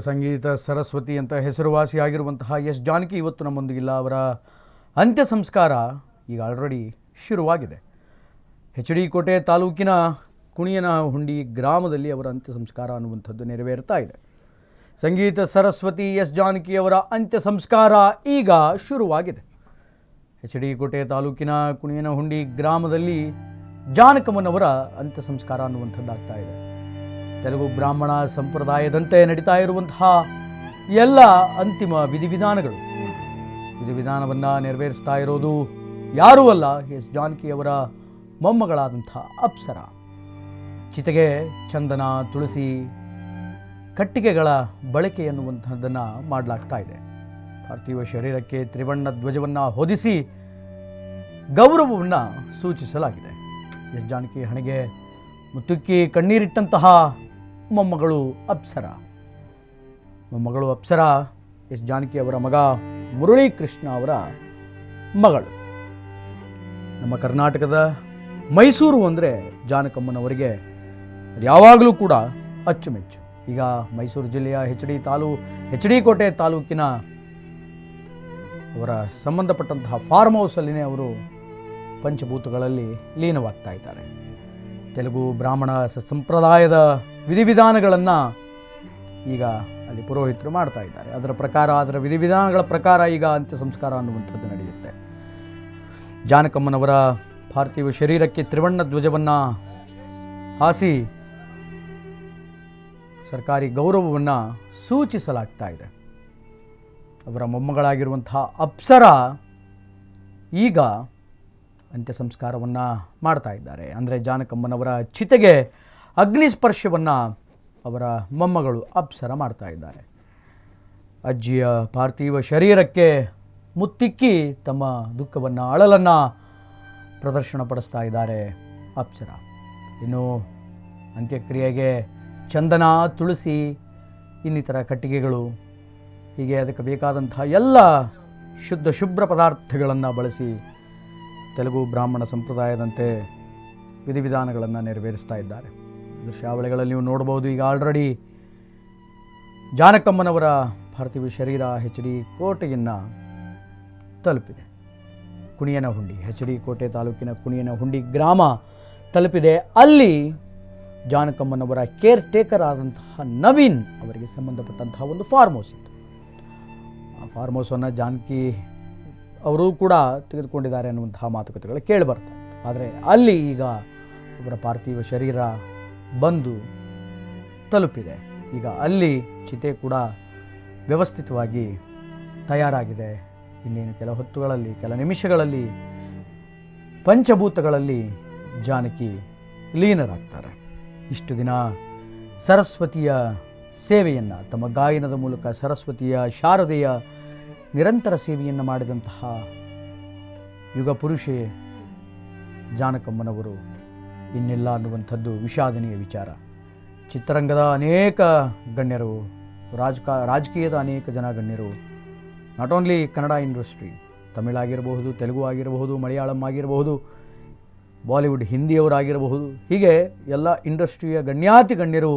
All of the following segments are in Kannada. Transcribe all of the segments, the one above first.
ಸಂಗೀತ ಸರಸ್ವತಿ ಅಂತ ಹೆಸರುವಾಸಿಯಾಗಿರುವಂತಹ ಎಸ್ ಜಾನಕಿ ಇವತ್ತು ನಮ್ಮೊಂದಿಗಿಲ್ಲ. ಅವರ ಅಂತ್ಯ ಸಂಸ್ಕಾರ ಈಗ ಆಲ್ರೆಡಿ ಶುರುವಾಗಿದೆ. ಎಚ್ ಡಿ ಕೋಟೆ ತಾಲೂಕಿನ ಕುಣಿಯನಹುಂಡಿ ಗ್ರಾಮದಲ್ಲಿ ಅವರ ಅಂತ್ಯ ಸಂಸ್ಕಾರ ಅನ್ನುವಂಥದ್ದು ನೆರವೇರ್ತಾ ಇದೆ. ಸಂಗೀತ ಸರಸ್ವತಿ ಎಸ್ ಜಾನಕಿ ಅವರ ಅಂತ್ಯ ಸಂಸ್ಕಾರ ಈಗ ಶುರುವಾಗಿದೆ. ಎಚ್ ಡಿ ಕೋಟೆ ತಾಲೂಕಿನ ಕುಣಿಯನಹುಂಡಿ ಗ್ರಾಮದಲ್ಲಿ ಜಾನಕಮ್ಮನವರ ಅಂತ್ಯ ಸಂಸ್ಕಾರ ಅನ್ನುವಂಥದ್ದಾಗ್ತಾ ಇದೆ. ತೆಲುಗು ಬ್ರಾಹ್ಮಣ ಸಂಪ್ರದಾಯದಂತೆ ನಡೀತಾ ಇರುವಂತಹ ಎಲ್ಲ ಅಂತಿಮ ವಿಧಿವಿಧಾನವನ್ನು ನೆರವೇರಿಸ್ತಾ ಇರೋದು ಯಾರೂ ಅಲ್ಲ, ಎಸ್ ಜಾನಕಿ ಅವರ ಮೊಮ್ಮಗಳಾದಂಥ ಅಪ್ಸರ. ಚಿತೆಗೆ ಚಂದನ, ತುಳಸಿ, ಕಟ್ಟಿಗೆಗಳ ಬಳಕೆ ಎನ್ನುವಂಥದ್ದನ್ನು ಮಾಡಲಾಗ್ತಾ ಇದೆ. ಪಾರ್ಥಿವ ಶರೀರಕ್ಕೆ ತ್ರಿವರ್ಣ ಧ್ವಜವನ್ನು ಹೊದಿಸಿ ಗೌರವವನ್ನು ಸೂಚಿಸಲಾಗಿದೆ. ಎಸ್ ಜಾನಕಿ ಹಣೆಗೆ ಮುತ್ತುಕ್ಕಿ ಕಣ್ಣೀರಿಟ್ಟಂತಹ ಮೊಮ್ಮಗಳು ಅಪ್ಸರ ಎಸ್ ಜಾನಕಿ ಅವರ ಮಗ ಮುರಳೀಕೃಷ್ಣ ಅವರ ಮಗಳು. ನಮ್ಮ ಕರ್ನಾಟಕದ ಮೈಸೂರು ಅಂದರೆ ಜಾನಕಮ್ಮನವರಿಗೆ ಅದು ಯಾವಾಗಲೂ ಕೂಡ ಅಚ್ಚುಮೆಚ್ಚು. ಈಗ ಮೈಸೂರು ಜಿಲ್ಲೆಯ ಎಚ್ ಡಿ ಕೋಟೆ ತಾಲೂಕಿನ ಅವರ ಸಂಬಂಧಪಟ್ಟಂತಹ ಫಾರ್ಮ್ ಹೌಸಲ್ಲಿನೇ ಅವರು ಪಂಚಭೂತಗಳಲ್ಲಿ ಲೀನವಾಗ್ತಾ ಇದ್ದಾರೆ. ತೆಲುಗು ಬ್ರಾಹ್ಮಣ ಸಂಪ್ರದಾಯದ ವಿಧಿವಿಧಾನಗಳನ್ನು ಈಗ ಅಲ್ಲಿ ಪುರೋಹಿತರು ಮಾಡ್ತಾ ಇದ್ದಾರೆ. ಅದರ ವಿಧಿವಿಧಾನಗಳ ಪ್ರಕಾರ ಈಗ ಅಂತ್ಯ ಸಂಸ್ಕಾರ ಅನ್ನುವಂಥದ್ದು ನಡೆಯುತ್ತೆ. ಜಾನಕಮ್ಮನವರ ಪಾರ್ಥಿವ ಶರೀರಕ್ಕೆ ತ್ರಿವರ್ಣ ಧ್ವಜವನ್ನು ಹಾಸಿ ಸರ್ಕಾರಿ ಗೌರವವನ್ನು ಸೂಚಿಸಲಾಗ್ತಾ ಇದೆ. ಅವರ ಮೊಮ್ಮಗಳಾಗಿರುವಂತಹ ಅಪ್ಸರ ಈಗ ಅಂತ್ಯ ಸಂಸ್ಕಾರವನ್ನು ಮಾಡ್ತಾ ಇದ್ದಾರೆ. ಅಂದರೆ ಜಾನಕಮ್ಮನವರ ಚಿತೆಗೆ ಅಗ್ನಿಸ್ಪರ್ಶವನ್ನು ಅವರ ಮೊಮ್ಮಗಳು ಅಪ್ಸರ ಮಾಡ್ತಾ ಇದ್ದಾರೆ. ಅಜ್ಜಿಯ ಪಾರ್ಥಿವ ಶರೀರಕ್ಕೆ ಮುತ್ತಿಕ್ಕಿ ತಮ್ಮ ದುಃಖವನ್ನು, ಅಳಲನ್ನು ಪ್ರದರ್ಶನಪಡಿಸ್ತಾ ಇದ್ದಾರೆ ಅಪ್ಸರ. ಇನ್ನು ಅಂತ್ಯಕ್ರಿಯೆಗೆ ಚಂದನ, ತುಳಸಿ, ಇನ್ನಿತರ ಕಟ್ಟಿಗೆಗಳು, ಹೀಗೆ ಅದಕ್ಕೆ ಬೇಕಾದಂತಹ ಎಲ್ಲ ಶುಭ್ರ ಪದಾರ್ಥಗಳನ್ನು ಬಳಸಿ ತೆಲುಗು ಬ್ರಾಹ್ಮಣ ಸಂಪ್ರದಾಯದಂತೆ ವಿಧಿವಿಧಾನಗಳನ್ನು ನೆರವೇರಿಸ್ತಾ ಇದ್ದಾರೆ. ದೃಶ್ಯಾವಳಿಗಳಲ್ಲಿ ನೀವು ನೋಡ್ಬೋದು. ಈಗ ಆಲ್ರೆಡಿ ಜಾನಕಮ್ಮನವರ ಪಾರ್ಥಿವ ಶರೀರ ಎಚ್ ಡಿ ಕೋಟೆಯನ್ನು ತಲುಪಿದೆ. ಕುಣಿಯನಹುಂಡಿ, ಎಚ್ ಡಿ ಕೋಟೆ ತಾಲೂಕಿನ ಕುಣಿಯನಹುಂಡಿ ಗ್ರಾಮ ತಲುಪಿದೆ. ಅಲ್ಲಿ ಜಾನಕಮ್ಮನವರ ಕೇರ್ ಟೇಕರ್ ಆದಂತಹ ನವೀನ್ ಅವರಿಗೆ ಸಂಬಂಧಪಟ್ಟಂತಹ ಒಂದು ಫಾರ್ಮ್ ಹೌಸ್ ಇತ್ತು. ಆ ಫಾರ್ಮ್ ಹೌಸನ್ನು ಜಾನಕಿ ಅವರು ಕೂಡ ತೆಗೆದುಕೊಂಡಿದ್ದಾರೆ ಅನ್ನುವಂತಹ ಮಾತುಕತೆಗಳು ಕೇಳಿಬರ್ತವೆ. ಆದರೆ ಅಲ್ಲಿ ಈಗ ಅವರ ಪಾರ್ಥಿವ ಶರೀರ ಬಂದು ತಲುಪಿದೆ. ಈಗ ಅಲ್ಲಿ ಚಿತೆ ಕೂಡ ವ್ಯವಸ್ಥಿತವಾಗಿ ತಯಾರಾಗಿದೆ. ಇನ್ನೇನು ಕೆಲ ನಿಮಿಷಗಳಲ್ಲಿ ಪಂಚಭೂತಗಳಲ್ಲಿ ಜಾನಕಿ ಲೀನರಾಗ್ತಾರೆ. ಇಷ್ಟು ದಿನ ಸರಸ್ವತಿಯ ಸೇವೆಯನ್ನು, ತಮ್ಮ ಗಾಯನದ ಮೂಲಕ ಸರಸ್ವತಿಯ, ಶಾರದೆಯ ನಿರಂತರ ಸೇವೆಯನ್ನು ಮಾಡಿದಂತಹ ಯುಗ ಪುರುಷೆ ಜಾನಕಮ್ಮನವರು ಇನ್ನಿಲ್ಲ ಅನ್ನುವಂಥದ್ದು ವಿಷಾದನೀಯ ವಿಚಾರ. ಚಿತ್ರರಂಗದ ಅನೇಕ ಗಣ್ಯರು, ರಾಜಕೀಯದ ಅನೇಕ ಜನ ಗಣ್ಯರು, ನಾಟ್ ಓನ್ಲಿ ಕನ್ನಡ ಇಂಡಸ್ಟ್ರಿ, ತಮಿಳಾಗಿರಬಹುದು, ತೆಲುಗು ಆಗಿರಬಹುದು, ಮಲಯಾಳಂ ಆಗಿರಬಹುದು, ಬಾಲಿವುಡ್ ಹಿಂದಿಯವರಾಗಿರಬಹುದು, ಹೀಗೆ ಎಲ್ಲ ಇಂಡಸ್ಟ್ರಿಯ ಗಣ್ಯರು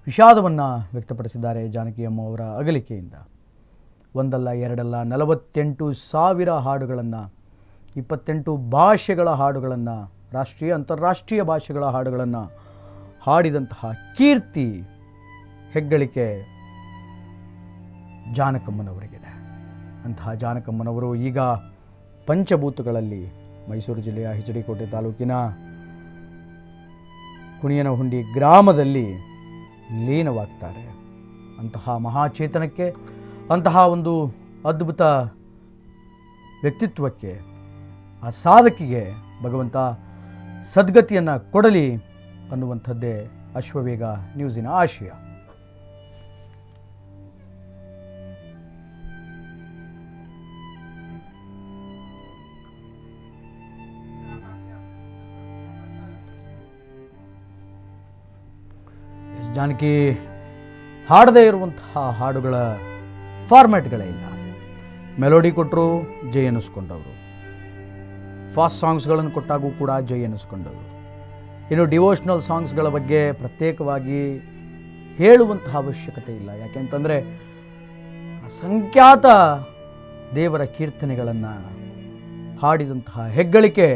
ವಿಷಾದವನ್ನು ವ್ಯಕ್ತಪಡಿಸಿದ್ದಾರೆ ಜಾನಕಿಯಮ್ಮ ಅವರ ಅಗಲಿಕೆಯಿಂದ. ಒಂದಲ್ಲ ಎರಡಲ್ಲ 48,000 ಹಾಡುಗಳನ್ನು, 28 ಭಾಷೆಗಳ ಹಾಡುಗಳನ್ನು, ರಾಷ್ಟ್ರೀಯ ಅಂತಾರಾಷ್ಟ್ರೀಯ ಭಾಷೆಗಳ ಹಾಡುಗಳನ್ನು ಹಾಡಿದಂತಹ ಕೀರ್ತಿ, ಹೆಗ್ಗಳಿಕೆ ಜಾನಕಮ್ಮನವರಿಗಿದೆ. ಅಂತಹ ಜಾನಕಮ್ಮನವರು ಈಗ ಪಂಚಭೂತಗಳಲ್ಲಿ ಮೈಸೂರು ಜಿಲ್ಲೆಯ ಎಚ್ ಡಿ ಕೋಟೆ ತಾಲೂಕಿನ ಕುಣಿಯನಹುಂಡಿ ಗ್ರಾಮದಲ್ಲಿ ಲೀನವಾಗ್ತಾರೆ. ಅಂತಹ ಮಹಾಚೇತನಕ್ಕೆ, ಅಂತಹ ಒಂದು ಅದ್ಭುತ ವ್ಯಕ್ತಿತ್ವಕ್ಕೆ, ಆ ಸಾಧಕಿಗೆ ಭಗವಂತ ಸದ್ಗತಿಯನ್ನು ಕೊಡಲಿ ಅನ್ನುವಂಥದ್ದೇ ಅಶ್ವವೇಗ ನ್ಯೂಸಿನ ಆಶಯ. ಎಸ್ ಜಾನಕಿ ಹಾಡದೇ ಇರುವಂತಹ ಹಾಡುಗಳ ಫಾರ್ಮ್ಯಾಟ್ಗಳೇ ಇಲ್ಲ. ಮೆಲೋಡಿ ಕೊಟ್ಟರು ಜೈ ಅನ್ನಿಸ್ಕೊಂಡವರು, ಫಾಸ್ಟ್ ಸಾಂಗ್ಸ್ಗಳನ್ನು ಕೊಟ್ಟಾಗೂ ಕೂಡ ಜೈ ಅನ್ನಿಸ್ಕೊಂಡವರು. ಇನ್ನು ಡಿವೋಷ್ನಲ್ ಸಾಂಗ್ಸ್ಗಳ ಬಗ್ಗೆ ಪ್ರತ್ಯೇಕವಾಗಿ ಹೇಳುವಂತಹ ಅವಶ್ಯಕತೆ ಇಲ್ಲ. ಯಾಕೆಂತಂದರೆ ಅಸಂಖ್ಯಾತ ದೇವರ ಕೀರ್ತನೆಗಳನ್ನು ಹಾಡಿದಂತಹ ಹೆಗ್ಗಳಿಕೆ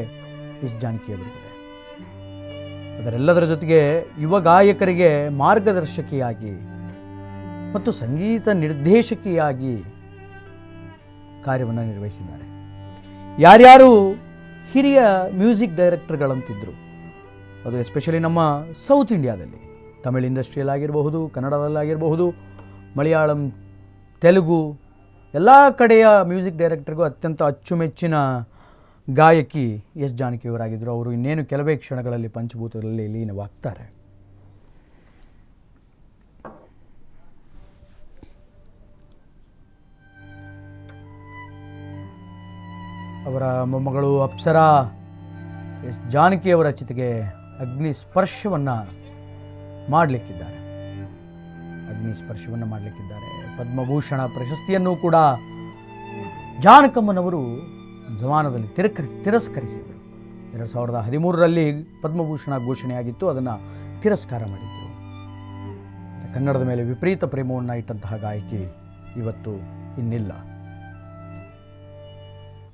ಎಸ್ ಜಾನಕಿಯವರಿಗಿದೆ. ಅದರೆಲ್ಲದರ ಜೊತೆಗೆ ಯುವ ಗಾಯಕರಿಗೆ ಮಾರ್ಗದರ್ಶಕಿಯಾಗಿ ಮತ್ತು ಸಂಗೀತ ನಿರ್ದೇಶಕಿಯಾಗಿ ಕಾರ್ಯವನ್ನು ನಿರ್ವಹಿಸಿದ್ದಾರೆ. ಯಾರ್ಯಾರು ಹಿರಿಯ ಮ್ಯೂಸಿಕ್ ಡೈರೆಕ್ಟರ್ಗಳಂತಿದ್ದರು, ಅದು ಎಸ್ಪೆಷಲಿ ನಮ್ಮ ಸೌತ್ ಇಂಡಿಯಾದಲ್ಲಿ ತಮಿಳ್ ಇಂಡಸ್ಟ್ರಿಯಲ್ಲಾಗಿರಬಹುದು, ಕನ್ನಡದಲ್ಲಾಗಿರಬಹುದು, ಮಲಯಾಳಂ, ತೆಲುಗು ಎಲ್ಲ ಕಡೆಯ ಮ್ಯೂಸಿಕ್ ಡೈರೆಕ್ಟರ್ಗೂ ಅತ್ಯಂತ ಅಚ್ಚುಮೆಚ್ಚಿನ ಗಾಯಕಿ ಎಸ್ ಜಾನಕಿಯವರಾಗಿದ್ದರು. ಅವರು ಇನ್ನೇನು ಕೆಲವೇ ಕ್ಷಣಗಳಲ್ಲಿ ಪಂಚಭೂತದಲ್ಲಿ ಲೀನವಾಗ್ತಾರೆ. ಅವರ ಮೊಮ್ಮಗಳು ಅಪ್ಸರಾ ಎಸ್ ಜಾನಕಿಯವರ ಚಿತೆಗೆ ಅಗ್ನಿ ಸ್ಪರ್ಶವನ್ನು ಮಾಡಲಿಕ್ಕಿದ್ದಾರೆ. ಪದ್ಮಭೂಷಣ ಪ್ರಶಸ್ತಿಯನ್ನು ಕೂಡ ಜಾನಕಮ್ಮನವರು ಜಮಾನದಲ್ಲಿ ತಿರಸ್ಕರಿಸಿದರು. 2013ರಲ್ಲಿ ಪದ್ಮಭೂಷಣ ಘೋಷಣೆಯಾಗಿತ್ತು, ಅದನ್ನು ತಿರಸ್ಕಾರ ಮಾಡಿದರು. ಕನ್ನಡದ ಮೇಲೆ ವಿಪರೀತ ಪ್ರೇಮವನ್ನು ಇಟ್ಟಂತಹ ಗಾಯಕಿ ಇವತ್ತು ಇನ್ನಿಲ್ಲ.